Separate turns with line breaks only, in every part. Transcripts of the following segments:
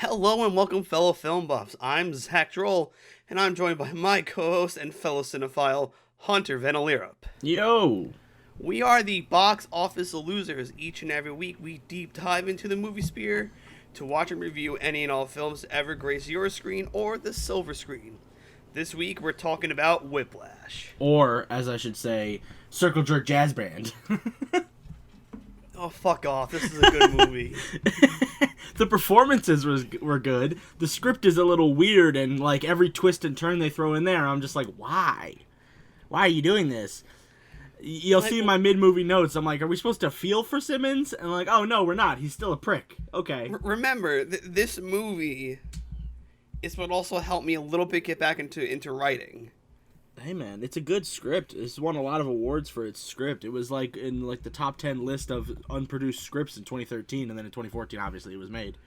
Hello and welcome, fellow film buffs. I'm Zach Droll, and I'm joined by my co-host and fellow cinephile, Hunter Venalirup.
Yo!
We are the box office losers. Each and every week, we deep dive into the movie sphere to watch and review any and all films to ever grace your screen or the silver screen. This week, we're talking about Whiplash.
Or, as I should say, Circle Jerk Jazz Band.
Oh, fuck off. This is a good movie.
The performances were good. The script is a little weird, and like every twist and turn they throw in there, I'm just like, why? Why are you doing this? You'll see in my mid-movie notes, I'm like, are we supposed to feel for Simmons? And I'm like, oh no, we're not. He's still a prick. Okay.
Remember, this movie is what also helped me a little bit get back into writing.
Hey man, it's a good script. It's won a lot of awards for its script. It was like in like the top 10 list of unproduced scripts in 2013, and then in 2014, obviously, it was made.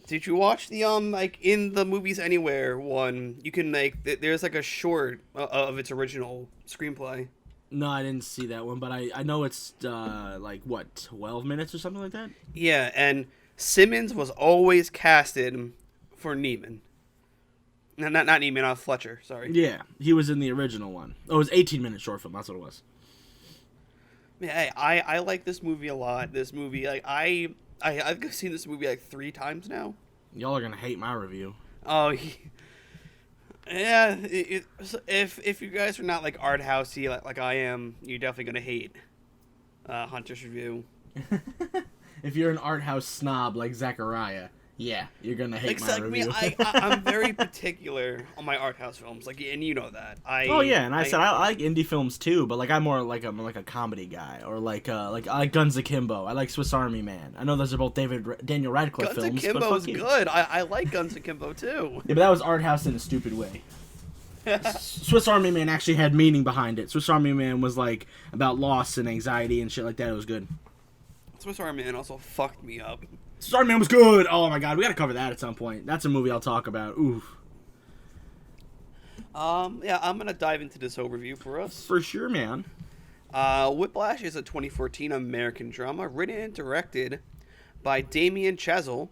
Did you watch the like in the Movies Anywhere one? You can there's like a short of its original screenplay.
No, I didn't see that one, but I know it's like what, 12 minutes or something like that.
Yeah, and Simmons was always casted for Neiman. No, not Neiman, Fletcher. Sorry.
Yeah, he was in the original one. Oh, it was 18-minute short film. That's what it was.
Yeah, I like this movie a lot. This movie, like I've seen this movie like 3 times now.
Y'all are gonna hate my review.
Oh, yeah. If you guys are not like art housey like I am, you're definitely gonna hate Hunter's review.
If you're an art house snob like Zachariah, yeah, you're gonna hate my review.
I'm very particular on my art house films, like, and you know that.
Oh yeah, and I said I like indie films too, but like I'm more like I'm like a comedy guy, or like I like Guns Akimbo. I like Swiss Army Man. I know those are both Daniel Radcliffe
Guns
films.
Akimbo
but
is good. I like Guns Akimbo too.
Yeah, but that was art house in a stupid way. Swiss Army Man actually had meaning behind it. Swiss Army Man was like about loss and anxiety and shit like that. It was good.
Swiss Army Man also fucked me up.
Swiss Army Man was good. Oh my god, we gotta cover that at some point. That's a movie I'll talk about. Oof.
Yeah, I'm gonna dive into this overview for us.
For sure, man.
Whiplash is a 2014 American drama written and directed by Damien Chazelle.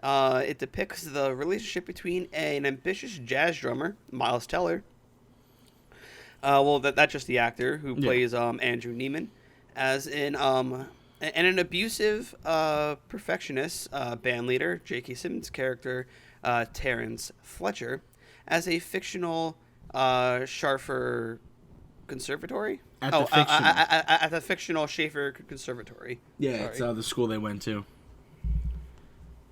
It depicts the relationship between an ambitious jazz drummer, Miles Teller. That's just the actor who plays Andrew Neiman, as in and an abusive perfectionist bandleader, J.K. Simmons' character, Terrence Fletcher, as a fictional Shaffer Conservatory. At the fictional Shaffer Conservatory.
Yeah, it's the school they went to.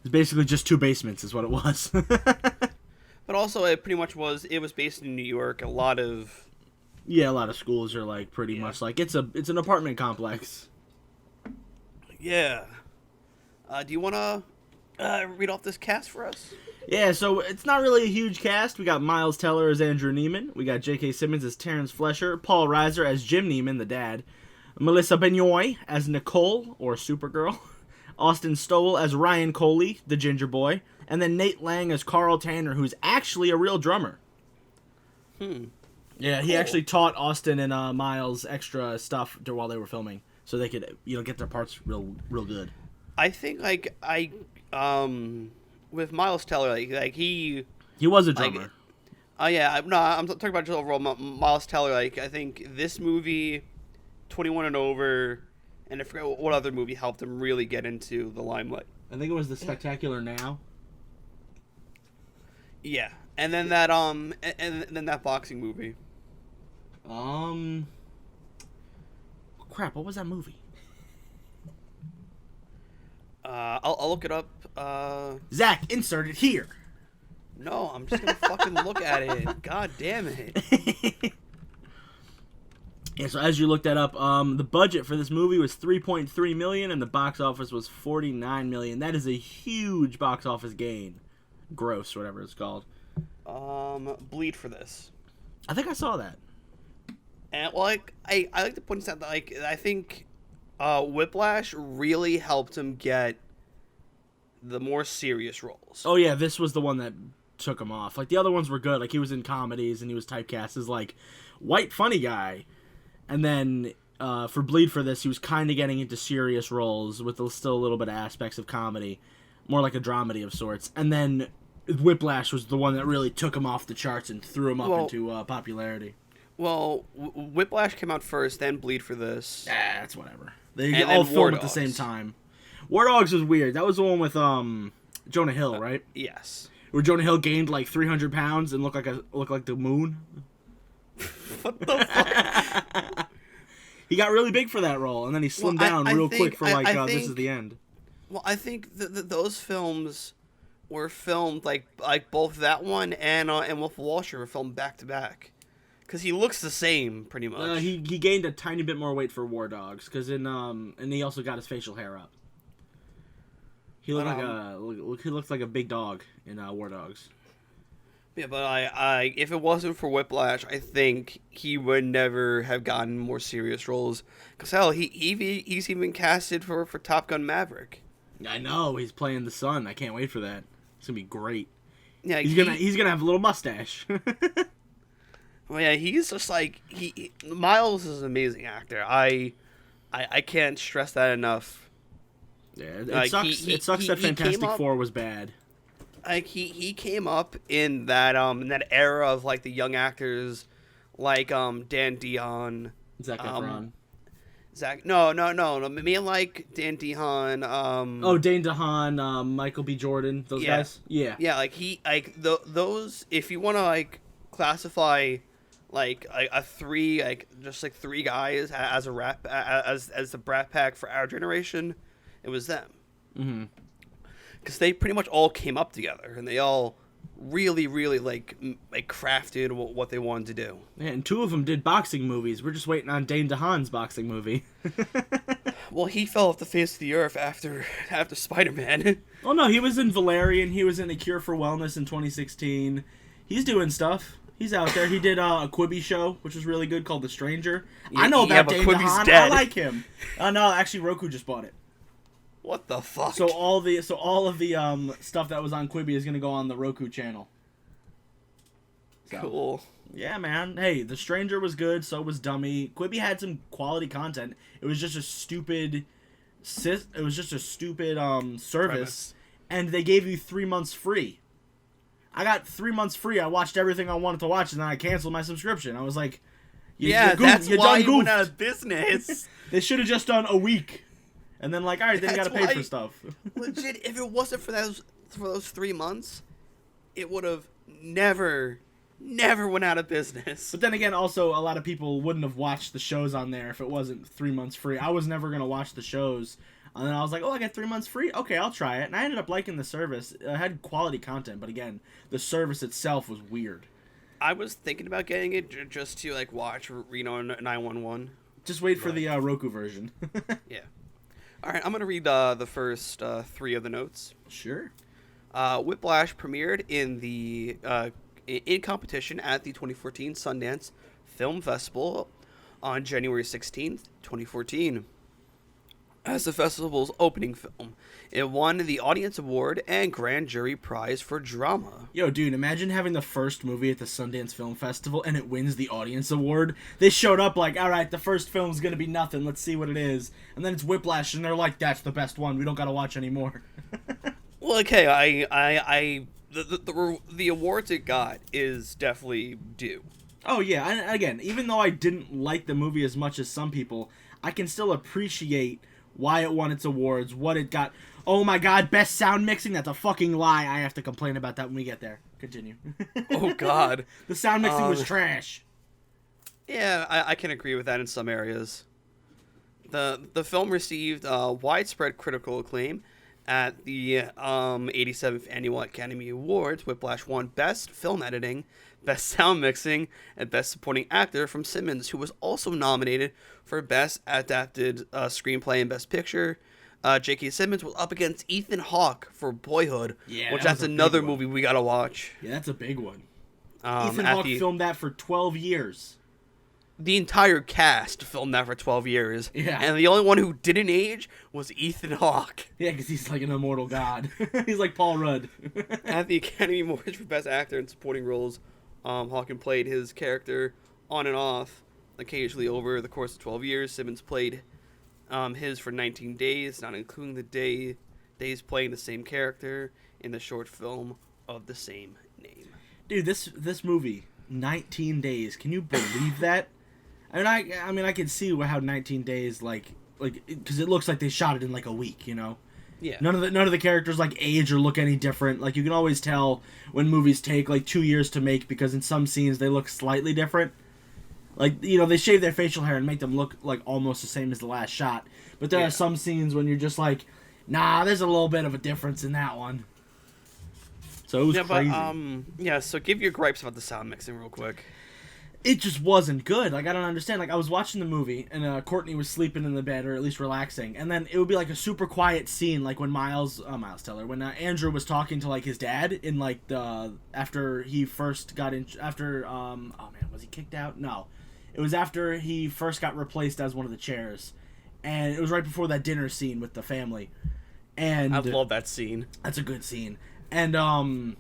It's basically just 2 basements, is what it was.
But also, it pretty much was. It was based in New York. A lot of
schools are like pretty much like it's an apartment complex.
Yeah. Do you want to read off this cast for us?
Yeah, so it's not really a huge cast. We got Miles Teller as Andrew Neiman. We got J.K. Simmons as Terrence Fletcher. Paul Reiser as Jim Neiman, the dad. Melissa Benoist as Nicole, or Supergirl. Austin Stowell as Ryan Coley, the ginger boy. And then Nate Lang as Carl Tanner, who's actually a real drummer. Yeah, he actually taught Austin and Miles extra stuff while they were filming, so they could get their parts real good.
I think with Miles Teller, like he
was a drummer.
I'm talking about just overall Miles Teller. Like, I think this movie, 21 and Over, and I forget what other movie helped him really get into the limelight.
I think it was The Spectacular Now.
Yeah, and then that and then that boxing movie.
Crap, what was that movie?
I'll look it up.
Zach, insert it here.
No, I'm just gonna fucking look at it. God damn it.
Yeah, so as you looked that up, the budget for this movie was $3.3 million, and the box office was $49 million. That is a huge box office gain. Gross, whatever it's called.
Bleed for this.
I think I saw that.
And I like to point out that I think Whiplash really helped him get the more serious roles.
Oh yeah, this was the one that took him off. Like the other ones were good. Like he was in comedies and he was typecast as like white funny guy. And then for Bleed for this, he was kind of getting into serious roles with still a little bit of aspects of comedy. more like a dramedy of sorts. And then Whiplash was the one that really took him off the charts and threw him up into popularity.
Well, Whiplash came out first, then Bleed for This.
That's whatever. They all filmed at the same time. War Dogs was weird. That was the one with Jonah Hill, right?
Yes.
Where Jonah Hill gained like 300 pounds and looked like the moon.
What the fuck?
He got really big for that role, and then he slimmed down real quick for this is the end.
Well, I think those films were filmed like both that one and Wolf of Wall Street were filmed back to back, because he looks the same pretty much.
He gained a tiny bit more weight for War Dogs, because and he also got his facial hair up. He looks like a big dog in War Dogs.
Yeah, but if it wasn't for Whiplash, I think he would never have gotten more serious roles. Cause hell, he's even casted for Top Gun Maverick.
I know, he's playing the son. I can't wait for that. It's gonna be great.
Yeah,
he's gonna have a little mustache.
Well, yeah, he's just like Miles is an amazing actor. I can't stress that enough.
Yeah, it sucks that Fantastic Four was bad.
Like he came up in that era of like the young actors, like Dan Dion,
Zac Efron.
No. Me like Dan Dion.
Dane DeHaan, Michael B. Jordan, those guys. Yeah.
Yeah, those. If you want to like classify, like a three, just like three guys as the Brat Pack for our generation, it was them.
Mm-hmm.
Because they pretty much all came up together, and they all really, really like crafted what they wanted to do.
Yeah, and two of them did boxing movies. We're just waiting on Dane DeHaan's boxing movie.
Well, he fell off the face of the earth after Spider-Man.
Oh no, he was in Valerian. He was in A Cure for Wellness in 2016. He's doing stuff. He's out there. He did a Quibi show, which was really good, called The Stranger. I know about Dane DeHaan.
Dead.
I like him. No, actually, Roku just bought it.
What the fuck?
So all of the stuff that was on Quibi is gonna go on the Roku channel.
So, cool.
Yeah, man. Hey, The Stranger was good. So was Dummy. Quibi had some quality content. It was just a stupid service, premise. And they gave you 3 months free. I got 3 months free. I watched everything I wanted to watch, and then I canceled my subscription. I was like,
that's why you went out of business.
They should have just done a week. And then, like, all right, then you gotta pay for stuff.
Legit, if it wasn't for those 3 months, it would have never went out of business.
But then again, also, a lot of people wouldn't have watched the shows on there if it wasn't 3 months free. I was never gonna watch the shows. And then I was like, I got 3 months free? Okay, I'll try it. And I ended up liking the service. It had quality content, but again, the service itself was weird.
I was thinking about getting it just to, like, watch Reno 911.
Just wait for the Roku version.
Yeah. All right, I'm going to read the first three of the notes.
Sure.
Whiplash premiered in competition at the 2014 Sundance Film Festival on January 16th, 2014. As the festival's opening film, it won the Audience Award and Grand Jury Prize for Drama.
Yo, dude, imagine having the first movie at the Sundance Film Festival and it wins the Audience Award. They showed up like, all right, the first film's gonna be nothing. Let's see what it is. And then it's Whiplash, and they're like, that's the best one. We don't gotta watch anymore.
Well, okay, the awards it got is definitely due.
Oh yeah, and again, even though I didn't like the movie as much as some people, I can still appreciate why it won its awards, what it got. Oh my god, best sound mixing? That's a fucking lie. I have to complain about that when we get there. Continue.
Oh god.
The sound mixing was trash.
Yeah, I can agree with that in some areas. The film received widespread critical acclaim at the 87th Annual Academy Awards. Whiplash won Best Film Editing, Best Sound Mixing, and Best Supporting Actor from Simmons, who was also nominated for Best Adapted Screenplay and Best Picture. J.K. Simmons was up against Ethan Hawke for Boyhood, which that's another movie we gotta watch.
Yeah, that's a big one. Ethan Hawke filmed that for 12 years.
The entire cast filmed that for 12 years.
Yeah.
And the only one who didn't age was Ethan Hawke.
Yeah, because he's like an immortal god. He's like Paul Rudd.
At the Academy Awards for Best Actor in Supporting Roles, Hawken played his character on and off, occasionally over the course of 12 years. Simmons played his for 19 days, not including the day that he's playing the same character in the short film of the same name.
Dude, this movie, 19 days. Can you believe that? I mean, I can see how 19 days, like, because it looks like they shot it in like a week, you know.
Yeah.
None of the characters like age or look any different. Like, you can always tell when movies take like 2 years to make because in some scenes they look slightly different. Like, you know, they shave their facial hair and make them look like almost the same as the last shot. But there are some scenes when you're just like, nah, there's a little bit of a difference in that one. So it was crazy.
So give your gripes about the sound mixing real quick.
It just wasn't good. Like, I don't understand. Like, I was watching the movie, and Courtney was sleeping in the bed, or at least relaxing, and then it would be, like, a super quiet scene, like when when Andrew was talking to, like, his dad in, like, after he first got in, was he kicked out? No. It was after he first got replaced as one of the chairs, and it was right before that dinner scene with the family, and...
I love that scene.
That's a good scene. And,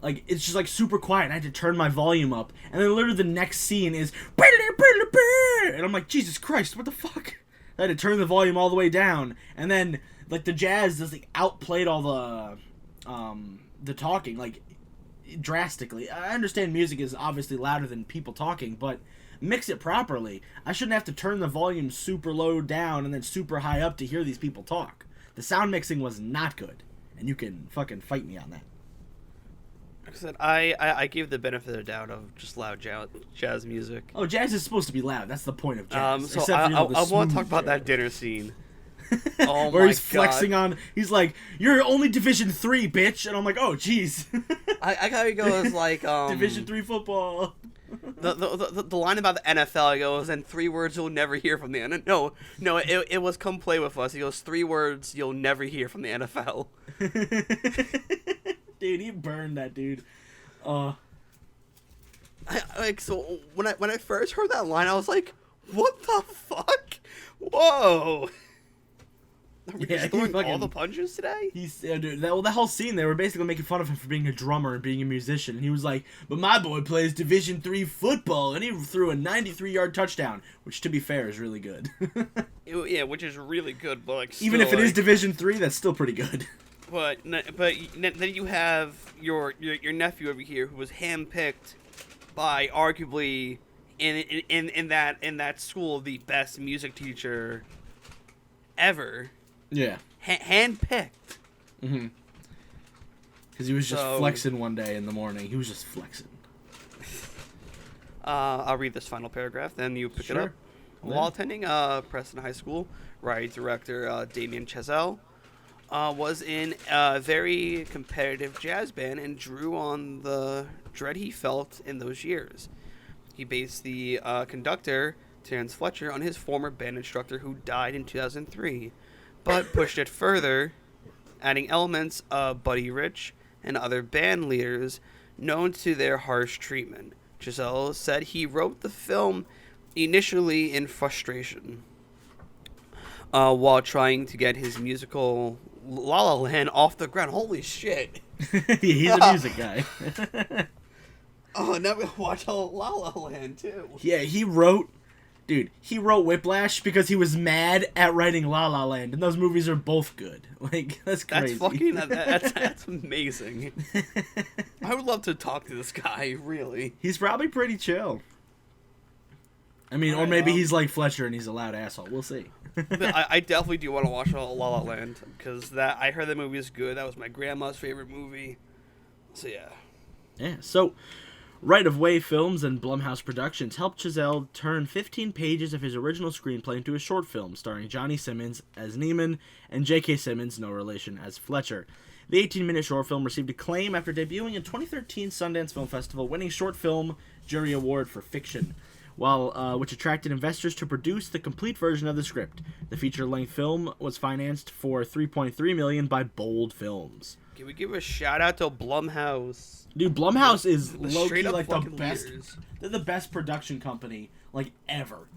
like, it's just, like, super quiet, and I had to turn my volume up. And then literally the next scene is... And I'm like, Jesus Christ, what the fuck? I had to turn the volume all the way down. And then, like, the jazz just, like, outplayed all the talking, like, drastically. I understand music is obviously louder than people talking, but mix it properly. I shouldn't have to turn the volume super low down and then super high up to hear these people talk. The sound mixing was not good. And you can fucking fight me on that.
Like I said, I gave the benefit of the doubt of just loud jazz music.
Oh, jazz is supposed to be loud. That's the point of jazz.
So I want to talk about that dinner scene. Oh
where
my
he's flexing
God.
on. He's like, "You're only Division 3, bitch," and I'm like, "Oh, jeez."
I gotta go as like
Division 3 football.
The line about the NFL, he goes, and 3 words you'll never hear from the NFL. No, it was come play with us. He goes, 3 words you'll never hear from the NFL.
Dude, he burned that dude.
So when I first heard that line, I was like, "What the fuck? Whoa!" Are we just throwing all the punches today?
Dude, that whole scene, they were basically making fun of him for being a drummer and being a musician. And he was like, "But my boy plays Division 3 football," and he threw a 93-yard touchdown, which, to be fair, is really good.
Yeah, which is really good, but like
even if it is Division 3, that's still pretty good.
But then you have your nephew over here who was handpicked by arguably in that school the best music teacher ever.
Yeah.
Handpicked.
Mhm. Because he was just flexing one day in the morning. He was just flexing.
I'll read this final paragraph, then you pick it up. While attending Preston High School, writer director Damien Chazelle was in a very competitive jazz band and drew on the dread he felt in those years. He based the conductor, Terrence Fletcher, on his former band instructor who died in 2003, but pushed it further, adding elements of Buddy Rich and other band leaders known to their harsh treatment. Chazelle said he wrote the film initially in frustration, while trying to get his musical La La Land off the ground. Holy shit.
He's a music guy.
Oh, now we gotta watch La La Land too.
Yeah, he wrote Whiplash because he was mad at writing La La Land, and those movies are both good. Like, that's crazy.
That's amazing. I would love to talk to this guy, really.
He's probably pretty chill. I mean, or maybe he's like Fletcher and he's a loud asshole. We'll see.
I definitely do want to watch La La Land, because I heard that movie is good. That was my grandma's favorite movie. So, yeah.
Yeah, so Right of Way Films and Blumhouse Productions helped Chazelle turn 15 pages of his original screenplay into a short film starring Johnny Simmons as Neiman and J.K. Simmons, no relation, as Fletcher. The 18-minute short film received acclaim after debuting in 2013 Sundance Film Festival, winning Short Film Jury Award for Fiction, which attracted investors to produce the complete version of the script. The feature-length film was financed for $3.3 million by Bold Films.
Can we give a shout-out to Blumhouse?
Dude, Blumhouse is low-key like the best.
Leaders.
They're the best production company, like, ever.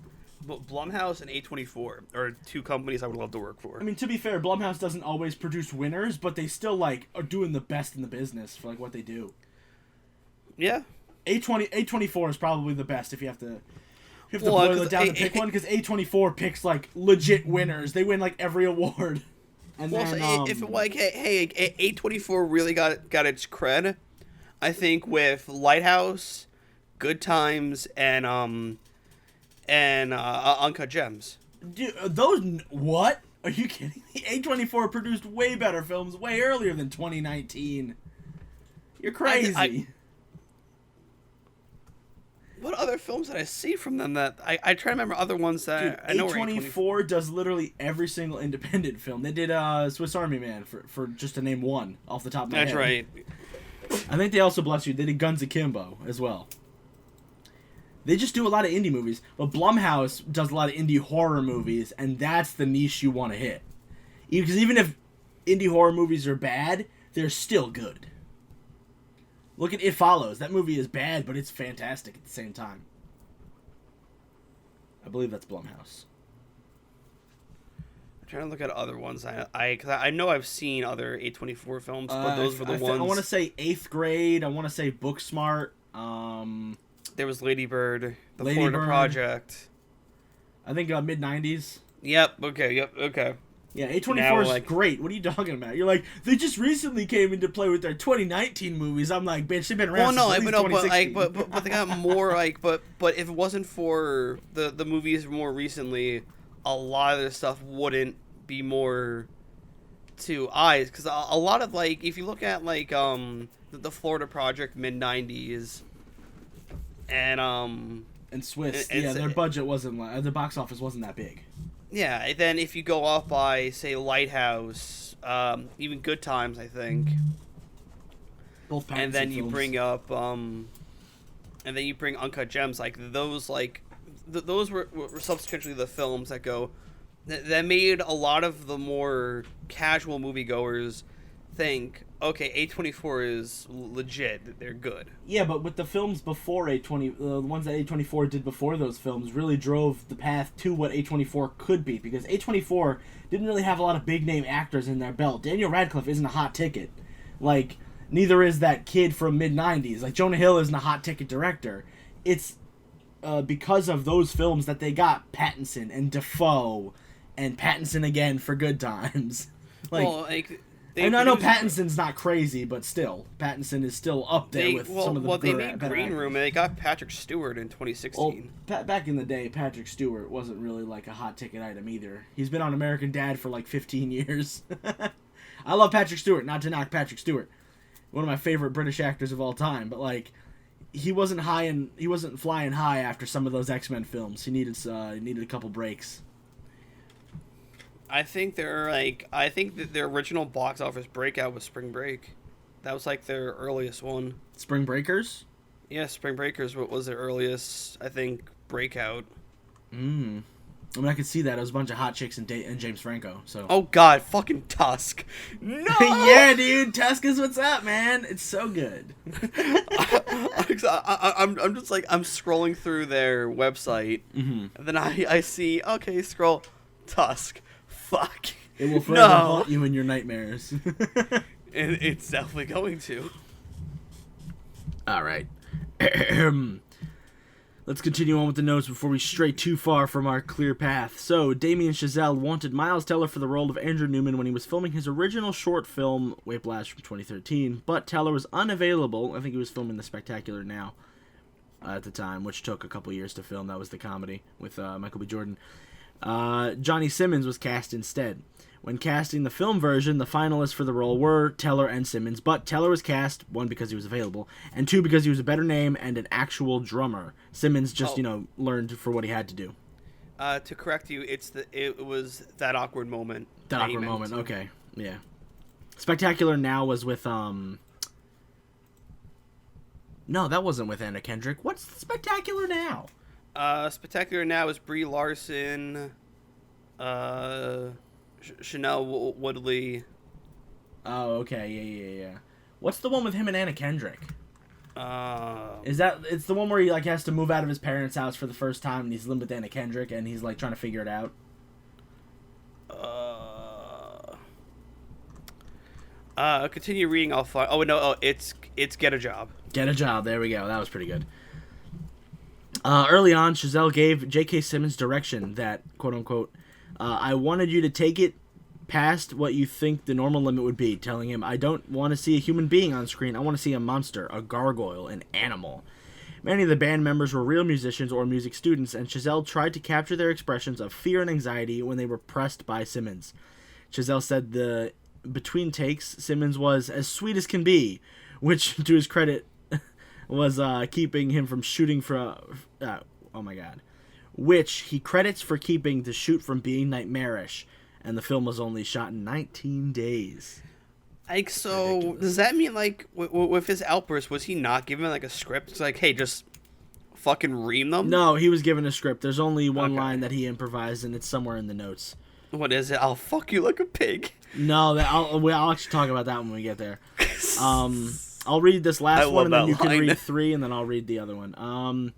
But Blumhouse and A24 are 2 companies I would love to work for.
I mean, to be fair, Blumhouse doesn't always produce winners, but they still, like, are doing the best in the business for, like, what they do.
Yeah.
A24 is probably the best if you have to boil it down to pick one, because A24 picks, like, legit winners. They win, like, every award. And
well,
then,
so if like, hey, A24 really got its cred, I think with Lighthouse, Good Times, and Uncut Gems.
dude, those what? Are you kidding me? A24 produced way better films way earlier than 2019. You're crazy.
What other films did I see from them that I try to remember other ones that
Dude,
I know were
A24 does literally every single independent film. They did Swiss Army Man for just to name one off the top of my head.
That's right.
I think they also, bless you, they did Guns Akimbo as well. They just do a lot of indie movies, but Blumhouse does a lot of indie horror movies, and that's the niche you want to hit. Because even if indie horror movies are bad, they're still good. Look at It Follows. That movie is bad, but it's fantastic at the same time. I believe that's Blumhouse.
I'm trying to look at other ones. Cause I know I've seen other A24 films, but those were the ones.
I want to say 8th Grade. I want to say Booksmart.
There was Lady Bird, The
Lady
Florida
Bird.
Project.
I think mid-90s.
Yep. Okay.
Yeah, A24
Now,
is
like-
great. What are you talking about? You're like, they just recently came into play with their 2019 movies. I'm like, bitch, they've been around
Well, no,
since at least 2016.
but they got more but if it wasn't for the movies more recently, a lot of this stuff wouldn't be more to eyes, because a lot of, like, if you look at, like, the Florida Project mid-90s and
Swiss,
it's-
their budget wasn't like, the box office wasn't that big.
yeah, and then if you go off by, say, Lighthouse, even Good Times, I think,
Both Pattinson
and then you
films.
bring up Uncut Gems, like those, like those were subsequently the films that made a lot of the more casual moviegoers think, okay, A24 is legit, they're good.
Yeah, but with the films before A20, the ones that A24 did before those films really drove the path to what A24 could be, because A24 didn't really have a lot of big name actors in their belt. Daniel Radcliffe isn't a hot ticket. Like, neither is that kid from mid-90s. Like, Jonah Hill isn't a hot ticket director. It's because of those films that they got Pattinson and Defoe and Pattinson again for Good Times. Like,
Well, like,
and I know Pattinson's not crazy, but still, Pattinson is still up there with some of the
they
better
made Green Room, and they got Patrick Stewart in 2016.
Well, back in the day, Patrick Stewart wasn't really like a hot ticket item either. He's been on American Dad for like 15 years. I love Patrick Stewart, not to knock Patrick Stewart, one of my favorite British actors of all time, but like, he wasn't flying high after some of those X-Men films. He needed a couple breaks.
I think that their original box office breakout was Spring Break. That was like their earliest one.
Spring Breakers?
Yeah, Spring Breakers was their earliest, I think, breakout.
I mean, I could see that. It was a bunch of hot chicks and James Franco. So.
Oh God, fucking Tusk! No.
Yeah, dude, Tusk is what's up, man. It's so good.
I'm just like, I'm scrolling through their website, and then I see, okay, scroll, Tusk. Fuck.
It will forever haunt you in your nightmares.
It's definitely going to.
All right. Let's continue on with the notes before we stray too far from our clear path. So, Damien Chazelle wanted Miles Teller for the role of Andrew Newman when he was filming his original short film, Whiplash, from 2013, but Teller was unavailable. I think he was filming The Spectacular Now at the time, which took a couple years to film. That was the comedy with Michael B. Jordan. Johnny Simmons was cast instead. When casting the film version, the finalists for the role were Teller and Simmons, but Teller was cast, one, because he was available, and two, because he was a better name and an actual drummer. Simmons just, learned for what he had to do.
To correct you, it was That Awkward Moment.
That awkward moment, okay. Yeah. Spectacular Now was with, No, that wasn't with Anna Kendrick. What's Spectacular Now?
Spectacular Now is Brie Larson, Chanel Woodley.
Oh, okay, yeah. What's the one with him and Anna Kendrick? It's the one where he has to move out of his parents' house for the first time, and he's living with Anna Kendrick, and he's trying to figure it out.
Continue reading. I'll find. Oh no, it's Get a Job.
Get a Job. There we go. That was pretty good. Early on, Chazelle gave J.K. Simmons direction that, quote-unquote, I wanted you to take it past what you think the normal limit would be, telling him, I don't want to see a human being on screen. I want to see a monster, a gargoyle, an animal. Many of the band members were real musicians or music students, and Chazelle tried to capture their expressions of fear and anxiety when they were pressed by Simmons. Chazelle said between takes, Simmons was as sweet as can be, which, to his credit, was keeping him from shooting which he credits for keeping the shoot from being nightmarish, and the film was only shot in 19 days.
Like, so, ridiculous. Does that mean, like, with his outburst, was he not given, like, a script? It's like, hey, just fucking ream them?
No, he was given a script. There's only one line that he improvised, and it's somewhere in the notes.
What is it? I'll fuck you like a pig.
No, I'll actually talk about that when we get there. I'll read this last one, and then you can read 3, and then I'll read the other one.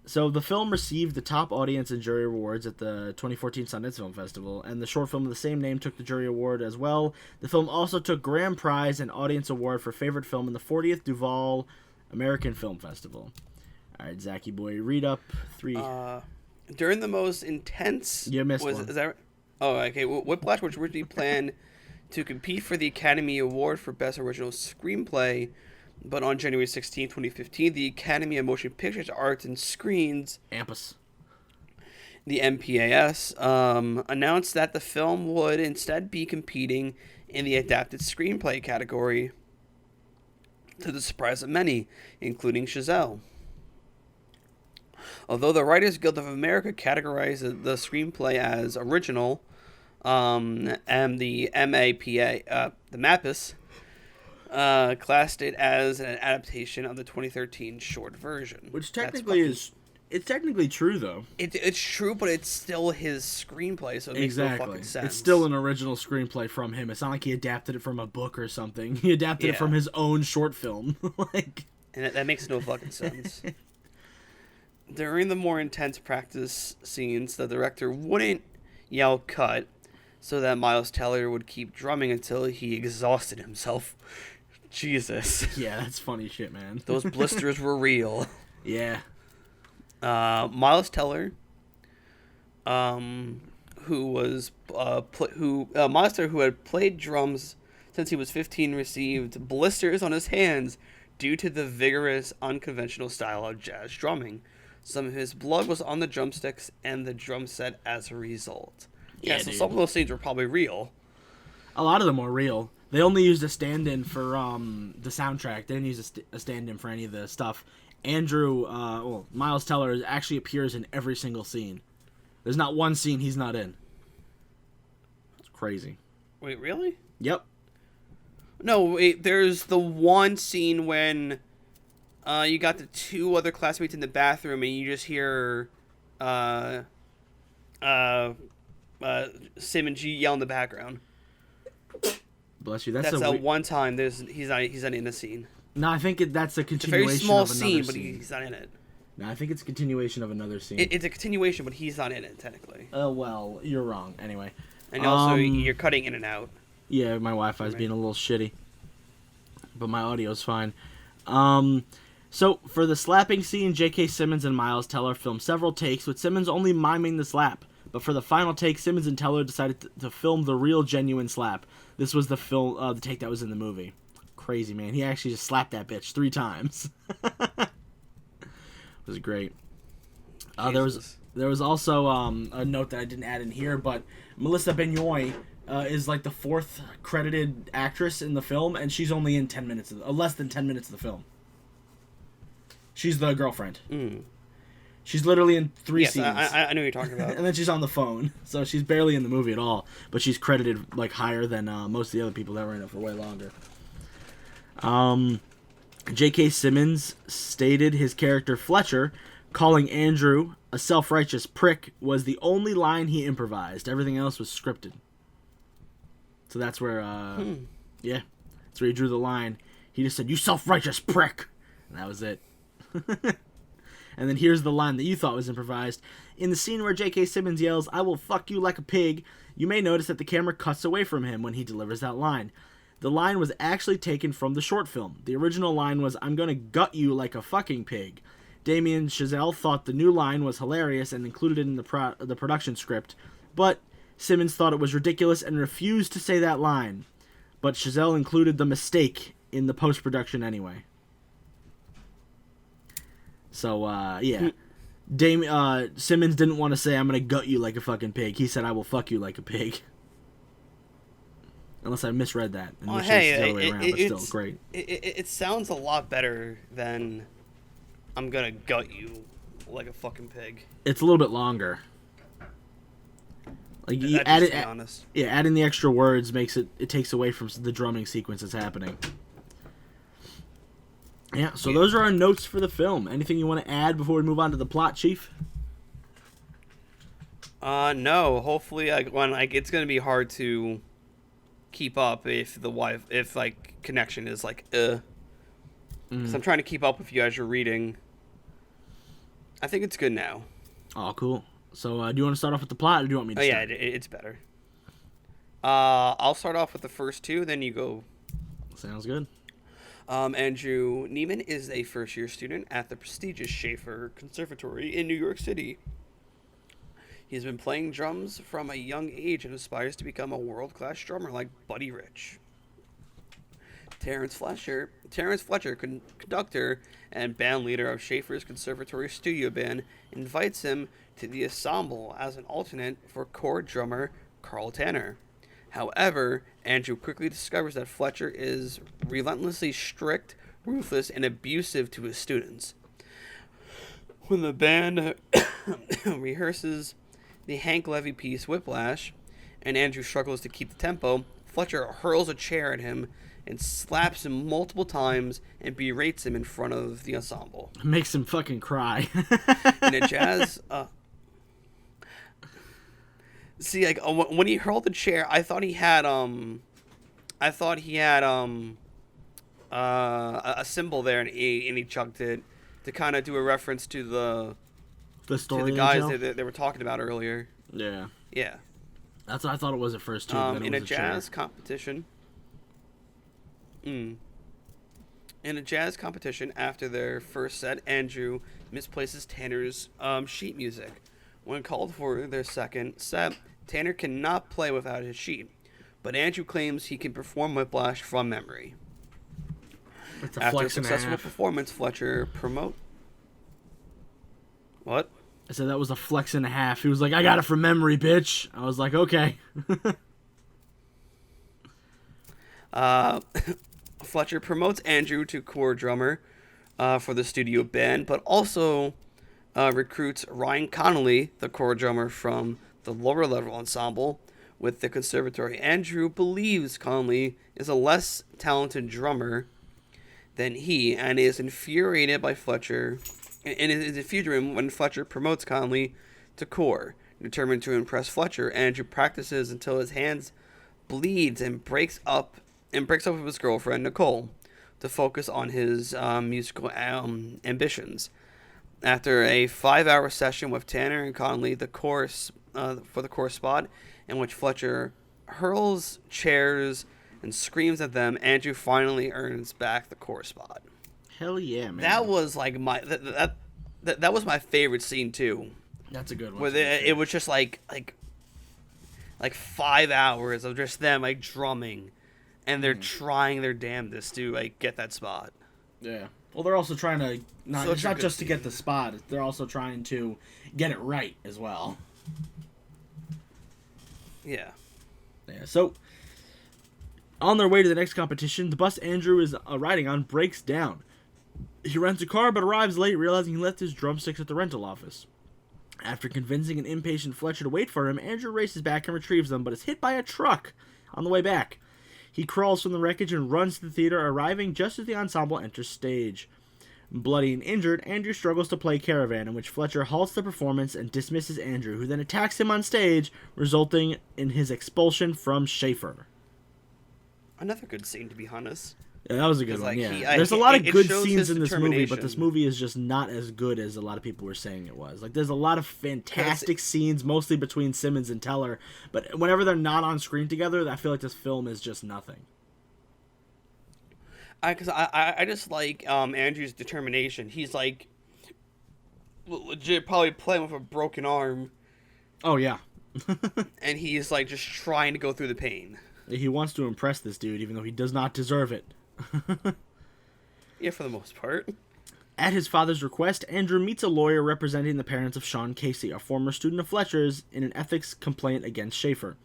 So the film received the top audience and jury awards at the 2014 Sundance Film Festival, and the short film of the same name took the jury award as well. The film also took grand prize and audience award for favorite film in the 40th Duval American Film Festival. All right, Zachy boy, read up 3.
During the most intense...
You missed one.
Is that... Oh, okay. Whiplash, which originally planned to compete for the Academy Award for Best Original Screenplay, but on January 16, 2015, the Academy of Motion Pictures, Arts, and Screens,
AMPAS,
the MPAS, announced that the film would instead be competing in the Adapted Screenplay category, to the surprise of many, including Chazelle. Although the Writers Guild of America categorized the screenplay as original, and the MAPA, the MAPAS, classed it as an adaptation of the 2013 short version.
Which technically it's technically true, though.
It's true, but it's still his screenplay, so it makes no fucking sense.
It's still an original screenplay from him. It's not like he adapted it from a book or something. He adapted it from his own short film.
And that makes no fucking sense. During the more intense practice scenes, the director wouldn't yell cut so that Miles Teller would keep drumming until he exhausted himself. Jesus.
Yeah, that's funny shit, man.
Those blisters were real.
Yeah.
Miles Teller, Miles Teller, who had played drums since he was 15, received blisters on his hands due to the vigorous, unconventional style of jazz drumming. Some of his blood was on the drumsticks and the drum set as a result. Yeah, so some of those scenes were probably real.
A lot of them were real. They only used a stand-in for the soundtrack. They didn't use a stand-in for any of the stuff. Miles Teller actually appears in every single scene. There's not one scene he's not in. It's crazy.
Wait, really?
Yep.
No, wait, there's the one scene when you got the two other classmates in the bathroom and you just hear Simmons yell in the background.
Bless you.
That's that one time he's not in the scene.
No, I think that's a continuation.
It's a very small
of another
scene, but
scene.
he's not in it.
No, I think it's a continuation of another scene.
It's a continuation, but he's not in it technically.
Oh well, you're wrong. Anyway.
And also, you're cutting in and out.
Yeah, my Wi-Fi's being a little shitty, but my audio's fine. So for the slapping scene, J.K. Simmons and Miles Teller filmed several takes, with Simmons only miming the slap. But for the final take, Simmons and Teller decided to film the real, genuine slap. This was the take that was in the movie. Crazy, man. He actually just slapped that bitch 3 times. It was great. There was also a note that I didn't add in here, but Melissa Benoist is like the 4th credited actress in the film, and she's only in less than 10 minutes of the film. She's the girlfriend.
Mm.
She's literally in 3 scenes.
I know what you're talking about.
And then she's on the phone, so she's barely in the movie at all. But she's credited like higher than most of the other people that were in it for way longer. J.K. Simmons stated his character Fletcher, calling Andrew a self-righteous prick, was the only line he improvised. Everything else was scripted. So that's where, yeah, that's where he drew the line. He just said, "You self-righteous prick," and that was it. And then here's the line that you thought was improvised. In the scene where J.K. Simmons yells, "I will fuck you like a pig," you may notice that the camera cuts away from him when he delivers that line. The line was actually taken from the short film. The original line was, "I'm gonna gut you like a fucking pig." Damien Chazelle thought the new line was hilarious and included it in the production script, but Simmons thought it was ridiculous and refused to say that line, but Chazelle included the mistake in the post-production anyway. So, yeah. Simmons didn't want to say, I'm going to gut you like a fucking pig. He said, I will fuck you like a pig. Unless I misread that.
Well, hey, it's still great. It sounds a lot better than I'm going to gut you like a fucking pig.
It's a little bit longer. Like you adding the extra words makes it takes away from the drumming sequence that's happening. Yeah, so those are our notes for the film. Anything you want to add before we move on to the plot, Chief?
No. Hopefully, it's gonna be hard to keep up if connection is like. Because I'm trying to keep up with you as you're reading. I think it's good now.
Oh, cool. So, do you want to start off with the plot, or do you want me to start?
Yeah, it's better. I'll start off with the first two, then you go.
Sounds good.
Andrew Neiman is a first-year student at the prestigious Shaffer Conservatory in New York City. He's been playing drums from a young age and aspires to become a world-class drummer like Buddy Rich. Terrence Fletcher, conductor and band leader of Shaffer's Conservatory studio band, invites him to the ensemble as an alternate for chord drummer Carl Tanner. However, Andrew quickly discovers that Fletcher is relentlessly strict, ruthless, and abusive to his students. When the band rehearses the Hank Levy piece Whiplash, and Andrew struggles to keep the tempo, Fletcher hurls a chair at him and slaps him multiple times and berates him in front of the ensemble.
Makes him fucking cry.
In a jazz... See, like when he hurled the chair, I thought he had a symbol there, and he chucked it to kind of do a reference to the
story
to the guys that they were talking about earlier.
Yeah.
Yeah.
That's what I thought it was at first too.
In a jazz competition. In a jazz competition, after their first set, Andrew misplaces Tanner's sheet music. When called for their second set, Tanner cannot play without his sheet, but Andrew claims he can perform Whiplash from memory. After a successful performance, Fletcher promote. What?
I said that was a flex and a half. He was like, I got it from memory, bitch. I was like, okay.
Fletcher promotes Andrew to chord drummer for the studio band, but also recruits Ryan Connolly, the chord drummer from the lower level ensemble with the conservatory. Andrew believes Connolly is a less talented drummer than he and is infuriated by Fletcher and is infuriated when Fletcher promotes Connolly to core. Determined to impress Fletcher, Andrew practices until his hands bleeds and breaks up with his girlfriend Nicole to focus on his musical ambitions. After a 5-hour session with Tanner and Connolly, the chorus for the chorus spot, in which Fletcher hurls chairs and screams at them, Andrew finally earns back the chorus spot.
Hell yeah, man!
That was like that was my favorite scene too.
That's a good one.
Where it was just like 5 hours of just them like drumming, and they're trying their damnedest to like get that spot.
Yeah. Well, they're also trying to it's not just to get the spot; they're also trying to get it right as well.
Yeah.
Yeah. So, on their way to the next competition, the bus Andrew is riding on breaks down. He rents a car but arrives late, realizing he left his drumsticks at the rental office. After convincing an impatient Fletcher to wait for him, Andrew races back and retrieves them, but is hit by a truck on the way back. He crawls from the wreckage and runs to the theater, arriving just as the ensemble enters stage. Bloody and injured, Andrew struggles to play Caravan, in which Fletcher halts the performance and dismisses Andrew, who then attacks him on stage, resulting in his expulsion from Shaffer.
Another good scene, to be honest.
Yeah, that was a good one, yeah. There's a lot of good scenes in this movie, but this movie is just not as good as a lot of people were saying it was. Like, there's a lot of fantastic scenes, mostly between Simmons and Teller, but whenever they're not on screen together, I feel like this film is just nothing.
Because I just like Andrew's determination. He's like legit probably playing with a broken arm.
Oh yeah,
And he's like just trying to go through the pain.
He wants to impress this dude, even though he does not deserve it.
Yeah, for the most part.
At his father's request, Andrew meets a lawyer representing the parents of Sean Casey, a former student of Fletcher's, in an ethics complaint against Shaffer.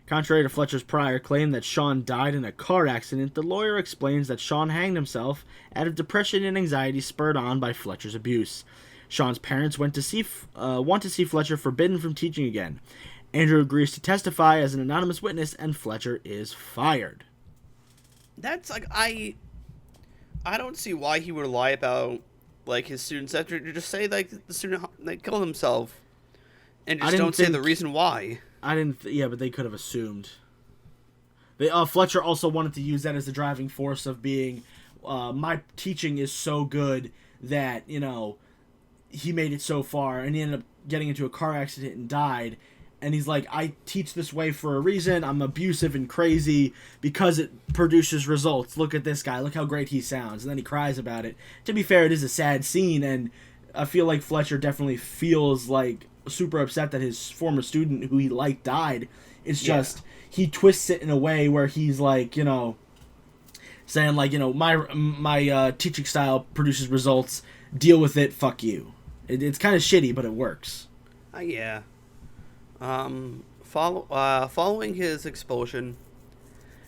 Contrary to Fletcher's prior claim that Sean died in a car accident, the lawyer explains that Sean hanged himself out of depression and anxiety spurred on by Fletcher's abuse. Sean's parents want to see Fletcher forbidden from teaching again. Andrew agrees to testify as an anonymous witness, and Fletcher is fired.
That's like I don't see why he would lie about like his students after just say like the student like killed himself, and just don't say the reason why.
Yeah, but they could have assumed. Fletcher also wanted to use that as the driving force of being, my teaching is so good that, he made it so far, and he ended up getting into a car accident and died. And he's like, I teach this way for a reason. I'm abusive and crazy because it produces results. Look at this guy. Look how great he sounds. And then he cries about it. To be fair, it is a sad scene, and I feel like Fletcher definitely feels like super upset that his former student who he liked died. It's just he twists it in a way where he's like, saying like, my teaching style produces results. Deal with it. Fuck you. It's kind of shitty, but it works.
Yeah. Following his expulsion,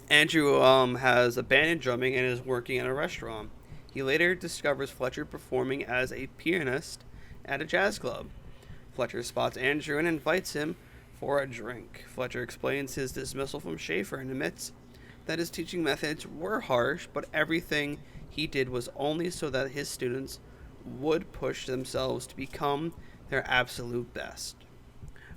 Andrew has abandoned drumming and is working in a restaurant. He later discovers Fletcher performing as a pianist at a jazz club. Fletcher spots Andrew and invites him for a drink. Fletcher explains his dismissal from Shaffer and admits that his teaching methods were harsh, but everything he did was only so that his students would push themselves to become their absolute best.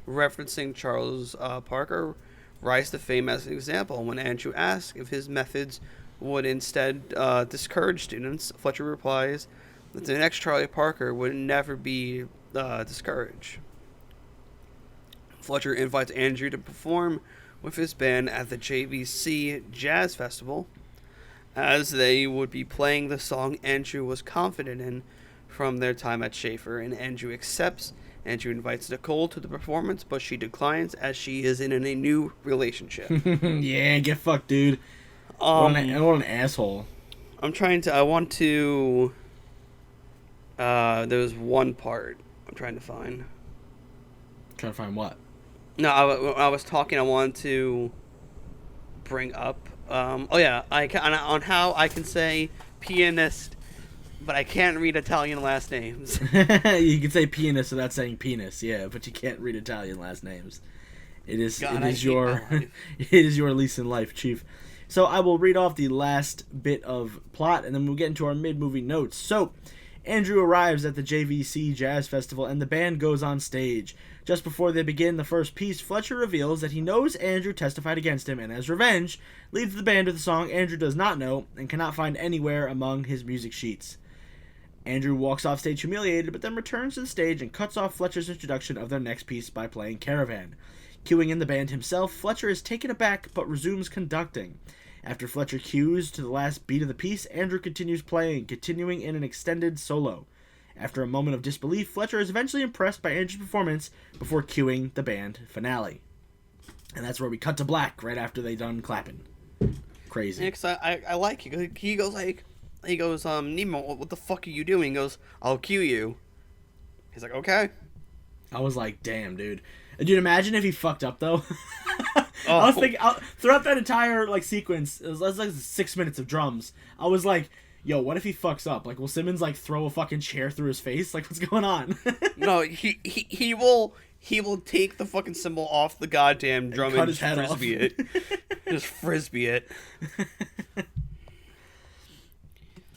Referencing Charles Parker rise to fame as an example. When Andrew asks if his methods would instead discourage students, Fletcher replies that the next Charlie Parker would never be discouraged. Fletcher invites Andrew to perform with his band at the JVC Jazz Festival, as they would be playing the song Andrew was confident in from their time at Shaffer, and Andrew accepts. Andrew invites Nicole to the performance, but she declines as she is in a new relationship.
Yeah, get fucked, dude. What an asshole.
There's one part I'm trying to find.
Trying to find what?
No, I was talking. I wanted to bring up. On how I can say pianist, but I can't read Italian last names.
You can say pianist without saying penis, yeah, but you can't read Italian last names. It is your lease in life, Chief. So I will read off the last bit of plot, and then we'll get into our mid-movie notes. So, Andrew arrives at the JVC Jazz Festival, and the band goes on stage. Just before they begin the first piece, Fletcher reveals that he knows Andrew testified against him, and as revenge, leads the band to the song Andrew does not know and cannot find anywhere among his music sheets. Andrew walks off stage humiliated, but then returns to the stage and cuts off Fletcher's introduction of their next piece by playing Caravan. Cueing in the band himself, Fletcher is taken aback but resumes conducting. After Fletcher cues to the last beat of the piece, Andrew continues playing, continuing in an extended solo. After a moment of disbelief, Fletcher is eventually impressed by Andrew's performance before cueing the band finale. And that's where we cut to black right after they done clapping. Crazy.
Yeah, 'cause I like it. He goes, Nemo, what the fuck are you doing? He goes, I'll cue you. He's like, okay.
I was like, damn, dude. Dude, imagine if he fucked up, though. I was thinking, throughout that entire, sequence, it was like 6 minutes of drums. I was like, yo, what if he fucks up? Will Simmons, throw a fucking chair through his face? What's going on?
No, he will take the fucking cymbal off the goddamn drum and just frisbee it. Just frisbee it.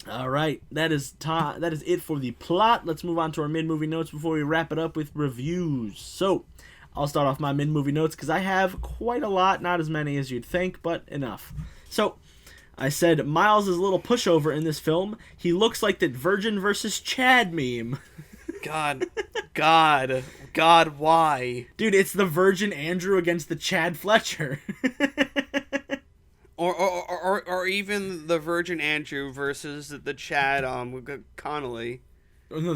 All right, that is it for the plot. Let's move on to our mid-movie notes before we wrap it up with reviews. So, I'll start off my mid-movie notes because I have quite a lot, not as many as you'd think, but enough. So, I said Miles is a little pushover in this film. He looks like that Virgin versus Chad meme.
God, why?
Dude, it's the Virgin Andrew against the Chad Fletcher.
Or even the Virgin Andrew versus the Chad Connolly.
Oh, no,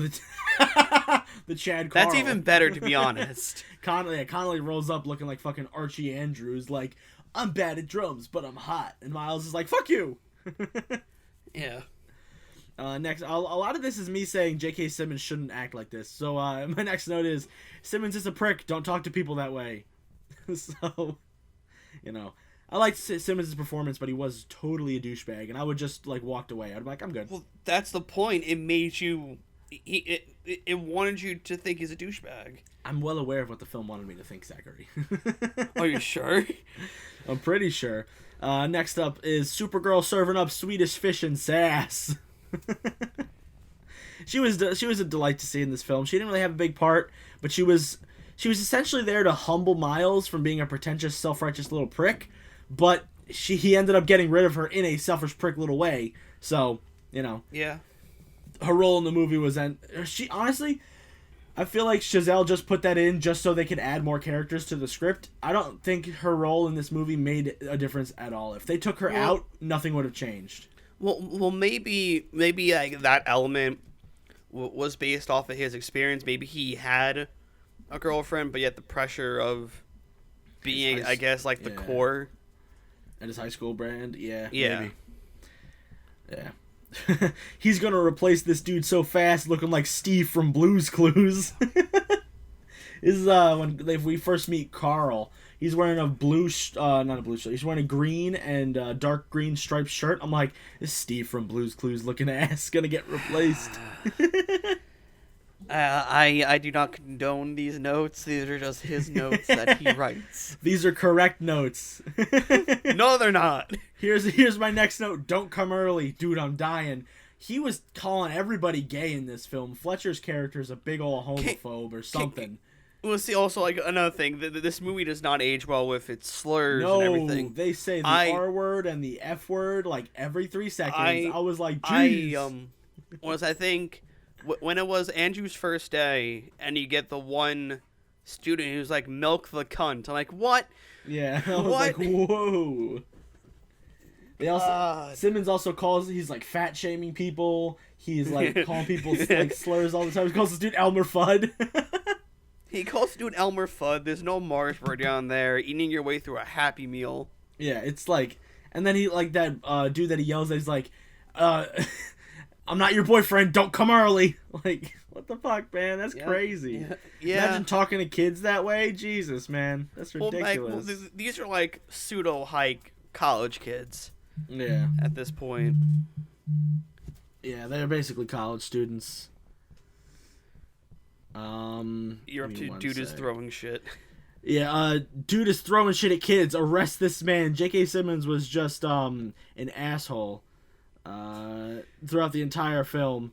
the the Chad Carl.
That's even better, to be honest.
Connolly rolls up looking like fucking Archie Andrews, like, I'm bad at drums, but I'm hot. And Miles is like, fuck you!
Yeah.
Next, a lot of this is me saying J.K. Simmons shouldn't act like this. So my next note is, Simmons is a prick, don't talk to people that way. So, you know, I liked Simmons' performance, but he was totally a douchebag, and I would just, like, walked away. I'd be like, I'm good.
Well, that's the point. It made you... It wanted you to think he's a douchebag.
I'm well aware of what the film wanted me to think, Zachary.
Are you sure?
I'm pretty sure. Next up is Supergirl serving up Swedish fish and sass. She was a delight to see in this film. She didn't really have a big part, but she was essentially there to humble Miles from being a pretentious, self-righteous little prick. But he ended up getting rid of her in a selfish prick little way. So, you know.
Yeah.
Her role in the movie was honestly, I feel like Chazelle just put that in just so they could add more characters to the script. I don't think her role in this movie made a difference at all. If they took her out, nothing would have changed.
Well, maybe like that element was based off of his experience. Maybe he had a girlfriend, but yet the pressure of being, I guess, like the core
at his high school brand. Yeah.
Maybe.
Yeah. He's gonna replace this dude so fast, looking like Steve from Blue's Clues. This is when we first meet Carl. He's wearing a not a blue shirt. He's wearing a green and dark green striped shirt. I'm like, this Steve from Blue's Clues looking ass gonna get replaced.
I do not condone these notes. These are just his notes that he writes.
These are correct notes.
No, they're not.
Here's my next note. Don't come early. Dude, I'm dying. He was calling everybody gay in this film. Fletcher's character is a big ol' homophobe or something.
Well, see, also, like, another thing. This movie does not age well with its slurs and everything.
No, they say the R word and the F word, like, every 3 seconds. I was like, jeez.
I think... When it was Andrew's first day, and you get the one student who's like, milk the cunt. I'm like, what?
Yeah, I was like, whoa. They also, Simmons also he's like fat shaming people. He's like calling people like slurs all the time. He calls this dude Elmer Fudd.
He calls the dude Elmer Fudd. There's no Marsburg down there. Eating your way through a Happy Meal.
Yeah, it's like, and then he like that dude that he yells at. He's like, I'm not your boyfriend. Don't come early. Like, what the fuck, man? That's crazy. Yeah. Imagine talking to kids that way. Jesus, man. That's ridiculous.
These are like pseudo-hike college kids.
Yeah.
At this point.
Yeah, they're basically college students.
You're up to dude is throwing shit.
Yeah, dude is throwing shit at kids. Arrest this man. J.K. Simmons was just an asshole. Throughout the entire film.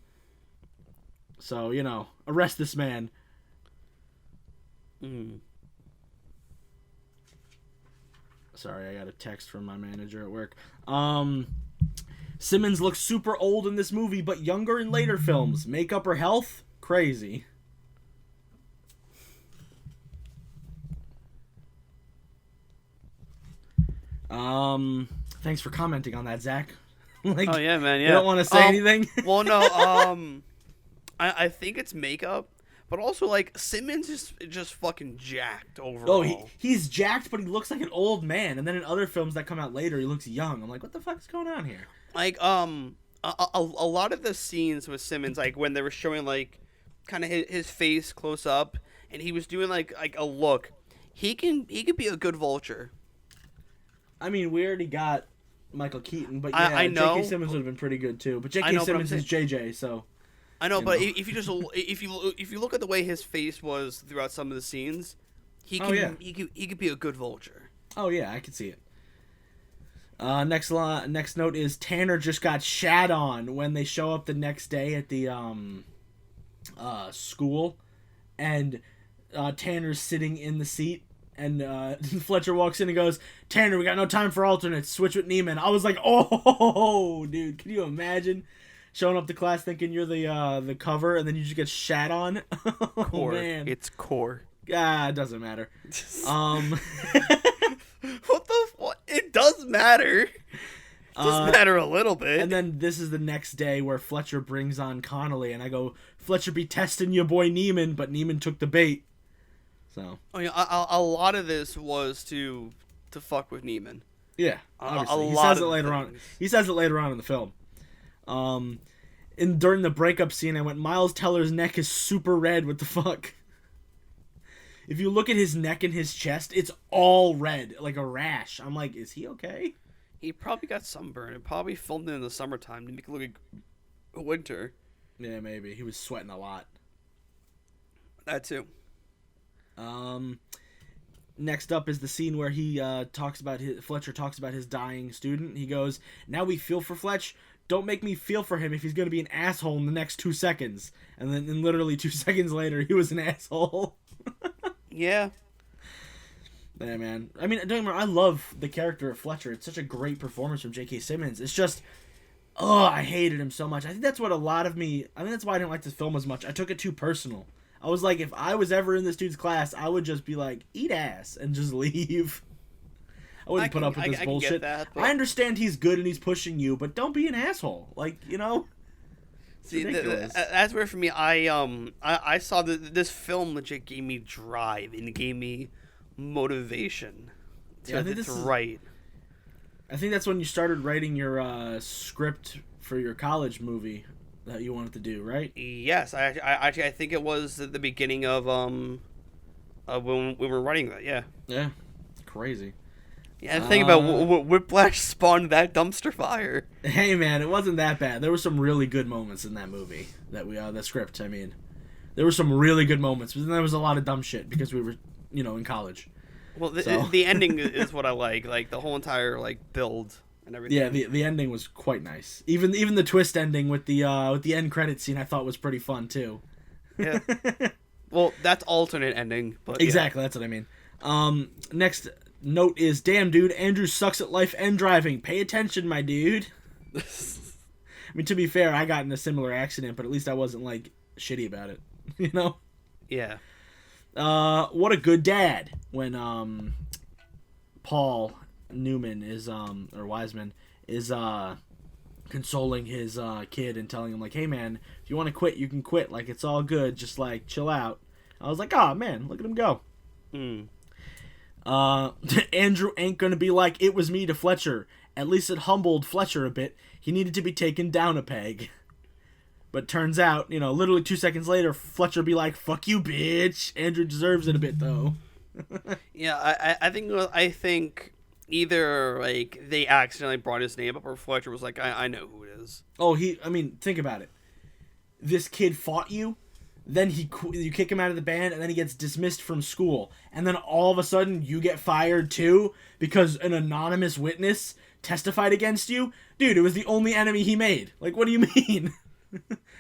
So, you know, arrest this man. Sorry, I got a text from my manager at work. Simmons looks super old in this movie, but younger in later films. Makeup or health? Crazy. Thanks for commenting on that, Zach. Like,
oh yeah, man. Yeah.
You don't want to say anything?
Well, no. I think it's makeup, but also like Simmons is just fucking jacked overall.
Oh, he's jacked, but he looks like an old man. And then in other films that come out later, he looks young. I'm like, what the fuck is going on here?
Like a lot of the scenes with Simmons, like when they were showing like kind of his face close up, and he was doing like a look. He could be a good vulture.
I mean, we already got Michael Keaton, but yeah,
I know.
J.K. Simmons would have been pretty good too. But J.K. Simmons is J.J., so
I know. But if you look at the way his face was throughout some of the scenes, he could be a good vulture.
Oh yeah, I could see it. Next note is Tanner just got shat on when they show up the next day at the school, and Tanner's sitting in the seat. And Fletcher walks in and goes, Tanner, we got no time for alternates. Switch with Neiman. I was like, oh, dude, can you imagine showing up to class thinking you're the cover and then you just get shat on? Oh,
core.
Man.
It's core.
Ah, it doesn't matter.
What the fuck? It does matter. Doesn't matter a little bit.
And then this is the next day where Fletcher brings on Connolly, and I go, Fletcher be testing your boy Neiman, but Neiman took the bait. So.
Oh yeah, a lot of this was to fuck with Neiman.
Yeah, obviously. He says it later on. He says it later on in the film. And during the breakup scene, I went, Miles Teller's neck is super red. What the fuck? If you look at his neck and his chest, it's all red, like a rash. I'm like, is he okay?
He probably got sunburn. It probably filmed it in the summertime to make it look like winter.
Yeah, maybe. He was sweating a lot.
That too.
Next up is the scene where he Fletcher talks about his dying student. He goes, now we feel for Fletch. Don't make me feel for him if he's going to be an asshole in the next 2 seconds. And then literally 2 seconds later, he was an asshole.
Yeah.
Yeah, man. I mean, don't get me wrong, I love the character of Fletcher. It's such a great performance from J.K. Simmons. It's just, I hated him so much. I think that's what I think that's why I didn't like this film as much. I took it too personal. I was like, if I was ever in this dude's class, I would just be like, eat ass, and just leave. I wouldn't put up with this bullshit.
That,
I understand he's good and he's pushing you, but don't be an asshole. Like, you know?
See, that's where for me, I saw that this film legit gave me drive and it gave me motivation to write.
I think that's when you started writing your write for your college movie that you wanted to do, right?
Yes, I think it was at the beginning of when we were writing that. Yeah.
Yeah. Crazy.
Yeah, think about Whiplash spawned that dumpster fire.
Hey man, it wasn't that bad. There were some really good moments in that movie. The script. I mean, there were some really good moments, but then there was a lot of dumb shit because we were, in college.
Well, the ending is what I like the whole entire build and everything.
Yeah, the ending was quite nice. Even the twist ending with the end credit scene, I thought was pretty fun too.
Yeah. Well, that's alternate ending, but
exactly, that's what I mean. Next note is, damn dude, Andrew sucks at life and driving. Pay attention, my dude. I mean, to be fair, I got in a similar accident, but at least I wasn't shitty about it.
Yeah.
What a good dad when Paul Newman is or Wiseman is consoling his kid and telling him hey man, if you want to quit you can quit, it's all good, just chill out. I was like, oh man, look at him go. Andrew ain't gonna be like it was me to Fletcher. At least it humbled Fletcher a bit. He needed to be taken down a peg. But turns out, literally 2 seconds later, Fletcher be like, fuck you, bitch. Andrew deserves it a bit, though.
Yeah, I think either, they accidentally brought his name up, or Fletcher was like, I know who it is.
Oh, think about it. This kid fought you, then you kick him out of the band, and then he gets dismissed from school. And then all of a sudden, you get fired, too, because an anonymous witness testified against you? Dude, it was the only enemy he made. What do you mean?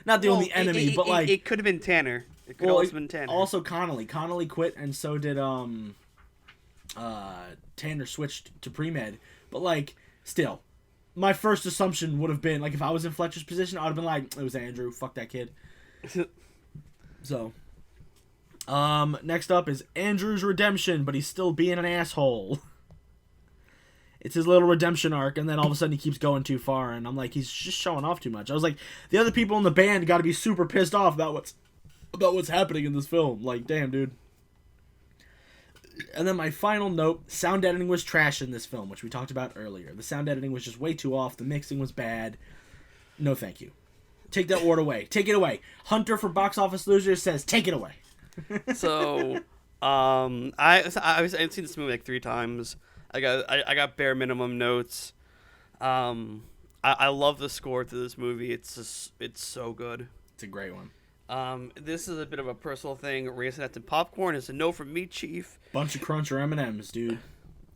Not the only enemy, but
it could have been Tanner. It could have also been Tanner.
Also Connolly. Connolly quit, and so did Tanner switched to pre-med. But still, my first assumption would have been if I was in Fletcher's position, I would have been it was Andrew. Fuck that kid. So, next up is Andrew's redemption, but he's still being an asshole. It's his little redemption arc, and then all of a sudden he keeps going too far, and I'm he's just showing off too much. I was the other people in the band got to be super pissed off about what's happening in this film. Damn, dude. And then my final note, sound editing was trash in this film, which we talked about earlier. The sound editing was just way too off. The mixing was bad. No, thank you. Take that word away. Take it away. Hunter for Box Office Losers says, take it away.
So, I've seen this movie 3 times. I got bare minimum notes. I love the score to this movie. It's so good.
It's a great one.
This is a bit of a personal thing. Raisinets and popcorn is a no from me, Chief.
Bunch of Crunch or M&Ms, dude.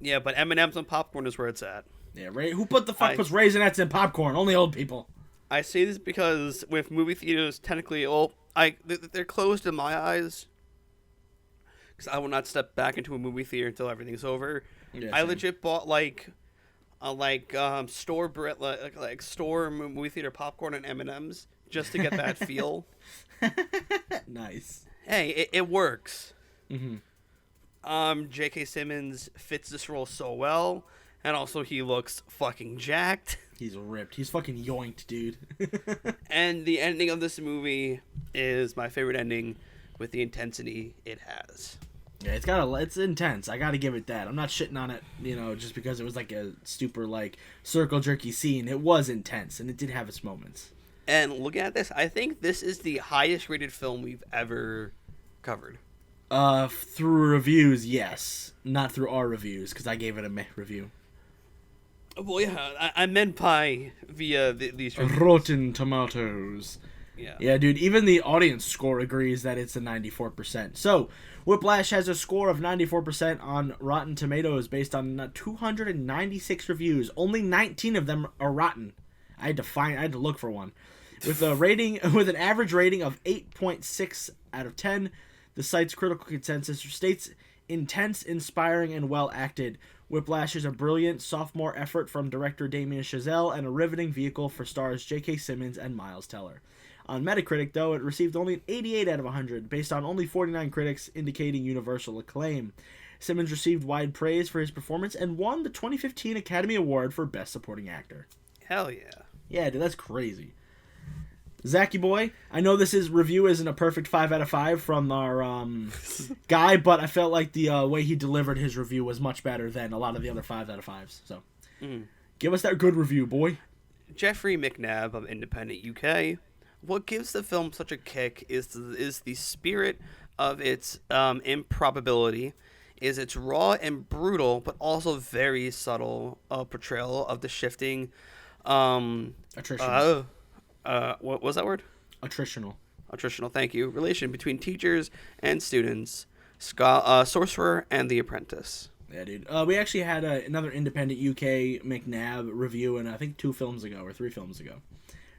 Yeah, but M&Ms and popcorn is where it's at.
Yeah, right. Who puts Raisinets in popcorn? Only old people.
I say this because with movie theaters, technically, they're closed in my eyes. Because I will not step back into a movie theater until everything's over. Yeah, I legit bought store store movie theater popcorn and M&Ms just to get that feel.
Nice.
Hey, it works.
Mm-hmm.
J.K. Simmons fits this role so well. And also, he looks fucking jacked.
He's ripped. He's fucking yoinked, dude.
And the ending of this movie is my favorite ending with the intensity it has.
Yeah, it's intense. I gotta give it that. I'm not shitting on it, just because it was like a super like circle jerky scene. It was intense, and it did have its moments.
And looking at this, I think this is the highest rated film we've ever covered.
Through reviews, yes. Not through our reviews, because I gave it a meh review.
Well, yeah, I meant by via these reviews.
Rotten Tomatoes.
Yeah.
Yeah, dude, even the audience score agrees that it's a 94%. So, Whiplash has a score of 94% on Rotten Tomatoes based on 296 reviews. Only 19 of them are rotten. I had to look for one. With an average rating of 8.6 out of 10, the site's critical consensus states intense, inspiring, and well acted. Whiplash is a brilliant sophomore effort from director Damien Chazelle and a riveting vehicle for stars J.K. Simmons and Miles Teller. On Metacritic, though, it received only an 88 out of 100, based on only 49 critics, indicating universal acclaim. Simmons received wide praise for his performance and won the 2015 Academy Award for Best Supporting Actor.
Hell yeah.
Yeah, dude, that's crazy. Zachy boy, I know this review isn't a perfect 5 out of 5 from our guy, but I felt like the way he delivered his review was much better than a lot of the other 5 out of 5s. So, give us that good review, boy.
Jeffrey McNabb of Independent UK. What gives the film such a kick is the spirit of its improbability, is its raw and brutal, but also very subtle portrayal of the shifting
Attritional.
What was that word?
Attritional.
Thank you. Relation between teachers and students, Sorcerer and the Apprentice.
Yeah, dude. We actually had another Independent UK McNabb review, and I think 2 films ago or 3 films ago.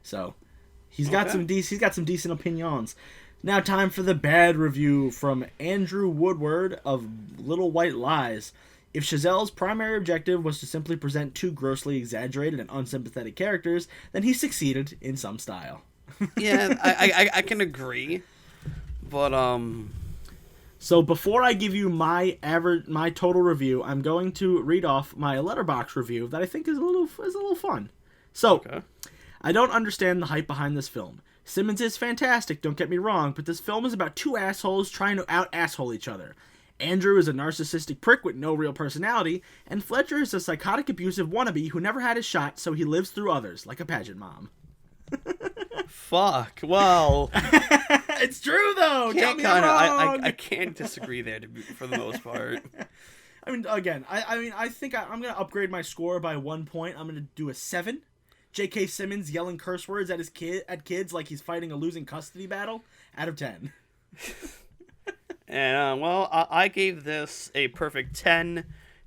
So he's got some decent opinions. Now, time for the bad review from Andrew Woodward of Little White Lies. If Chazelle's primary objective was to simply present 2 grossly exaggerated and unsympathetic characters, then he succeeded in some style.
Yeah, I can agree, but
So before I give you my total review, I'm going to read off my Letterboxd review that I think is a little fun. So, okay. I don't understand the hype behind this film. Simmons is fantastic, don't get me wrong, but this film is about 2 assholes trying to out-asshole each other. Andrew is a narcissistic prick with no real personality, and Fletcher is a psychotic abusive wannabe who never had his shot, so he lives through others, like a pageant mom.
Fuck. Well,
it's true though.
I can't disagree there for the most part.
I mean, again, I think I'm gonna upgrade my score by 1 point. I'm gonna do a 7. J.K. Simmons yelling curse words at kids like he's fighting a losing custody battle out of 10.
And well, I gave this a perfect 10.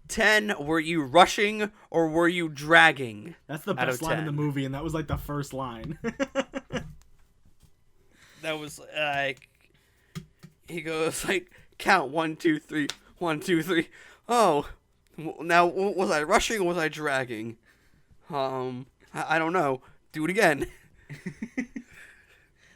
10, were you rushing or were you dragging?
That's the best line in the movie, and that was like the first line.
That was like, he goes like, count 1, 2, 3, 1, 2, 3. Oh, now was I rushing or was I dragging? I don't know. Do it again.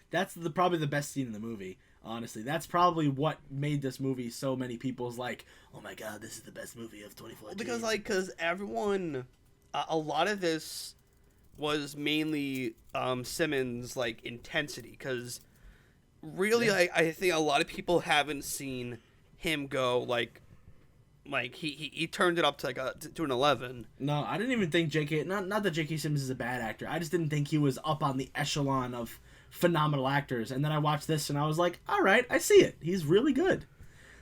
That's probably the best scene in the movie. Honestly, that's probably what made this movie so many people's like, oh my god, this is the best movie of 2014.
Because everyone, a lot of this was mainly Simmons' like intensity. Because really, yeah. I think a lot of people haven't seen him go like he turned it up to like to an 11.
No, I didn't even think J.K. Not that J.K. Simmons is a bad actor. I just didn't think he was up on the echelon of phenomenal actors. And then I watched this and I was like, all right, I see it. He's really good.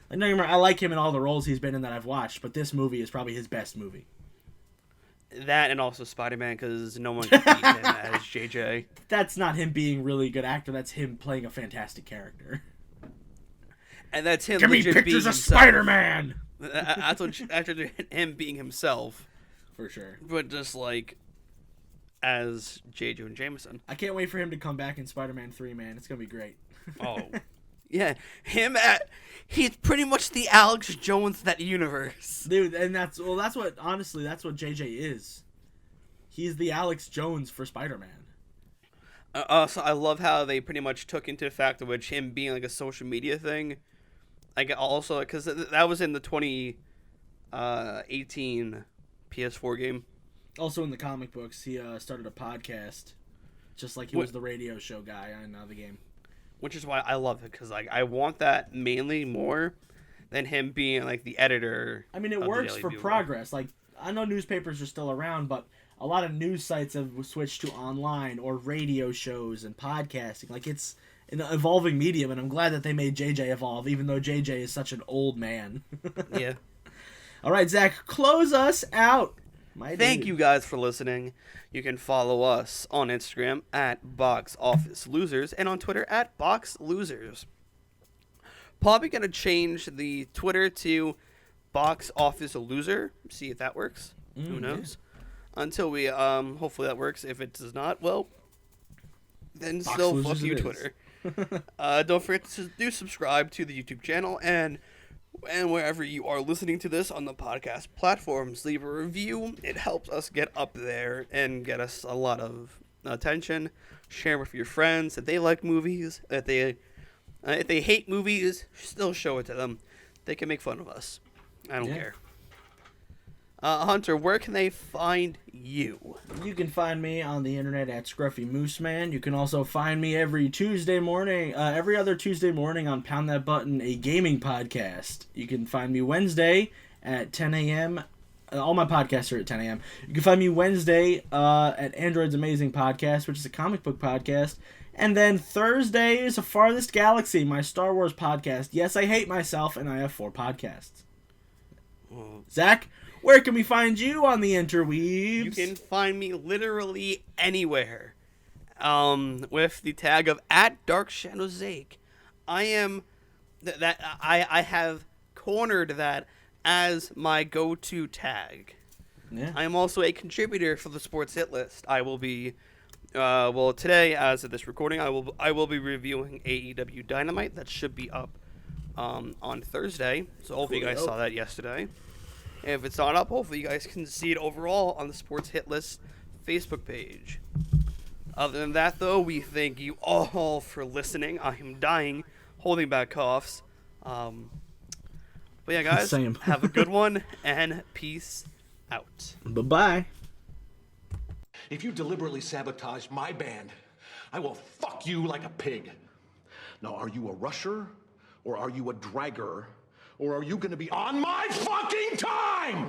Like, no, I like him in all the roles he's been in that I've watched, but this movie is probably his best movie.
That and also Spider-Man, because no one can beat him as JJ.
That's not him being really good actor. That's him playing a fantastic character.
And that's him.
Give me pictures of Spider-Man.
That's what after him being himself,
for sure.
But just like as J. Jonah Jameson.
I can't wait for him to come back in Spider-Man 3, man. It's gonna be great.
Oh, yeah, he's pretty much the Alex Jones of that universe,
dude. And that's what JJ is. He's the Alex Jones for Spider-Man.
So I love how they pretty much took into the fact of which him being like a social media thing. Like also because that was in the 2018 PS4 game.
Also in the comic books, he started a podcast, just like he was the radio show guy on the game.
Which is why I love it, because like I want that mainly more than him being like the editor.
I mean, it works for progress. Like, I know newspapers are still around, but a lot of news sites have switched to online or radio shows and podcasting. Like, it's an evolving medium, and I'm glad that they made JJ evolve, even though JJ is such an old man.
Yeah.
All right, Zach, close us out.
Thank you guys for listening. You can follow us on Instagram at BoxOfficeLosers and on Twitter at BoxLosers. Probably going to change the Twitter to BoxOfficeLoser. See if that works. Who knows? Yeah. Until we, hopefully that works. If it does not, well, then
Box
still
Losers
fuck you,
it
Twitter. Don't forget to do subscribe to the YouTube channel and wherever you are listening to this on the podcast platforms, leave a review. It helps us get up there and get us a lot of attention. Share with your friends if they like movies, if they hate movies, still show it to them. They can make fun of us. I don't care. Hunter, where can they find you?
You can find me on the internet at Scruffy Moose Man. You can also find me every other Tuesday morning on Pound That Button, a gaming podcast. You can find me Wednesday at 10 a.m. All my podcasts are at 10 a.m. You can find me Wednesday at Android's Amazing Podcast, which is a comic book podcast. And then Thursday is a Farthest Galaxy, my Star Wars podcast. Yes, I hate myself, and I have 4 podcasts. Zach, where can we find you on the interweebs? You
can find me literally anywhere. With the tag of @DarkShadowsZake. I am I have cornered that as my go-to tag. Yeah. I am also a contributor for the Sports Hit List. I will be today, as of this recording, I will be reviewing AEW Dynamite. That should be up on Thursday. So hopefully you guys saw that yesterday. If it's not up, hopefully you guys can see it overall on the Sports Hit List Facebook page. Other than that, though, we thank you all for listening. I am dying, holding back coughs. But yeah, guys, have a good one, and peace out.
Bye-bye.
If you deliberately sabotage my band, I will fuck you like a pig. Now, are you a rusher, or are you a dragger, or are you gonna be on my fucking time?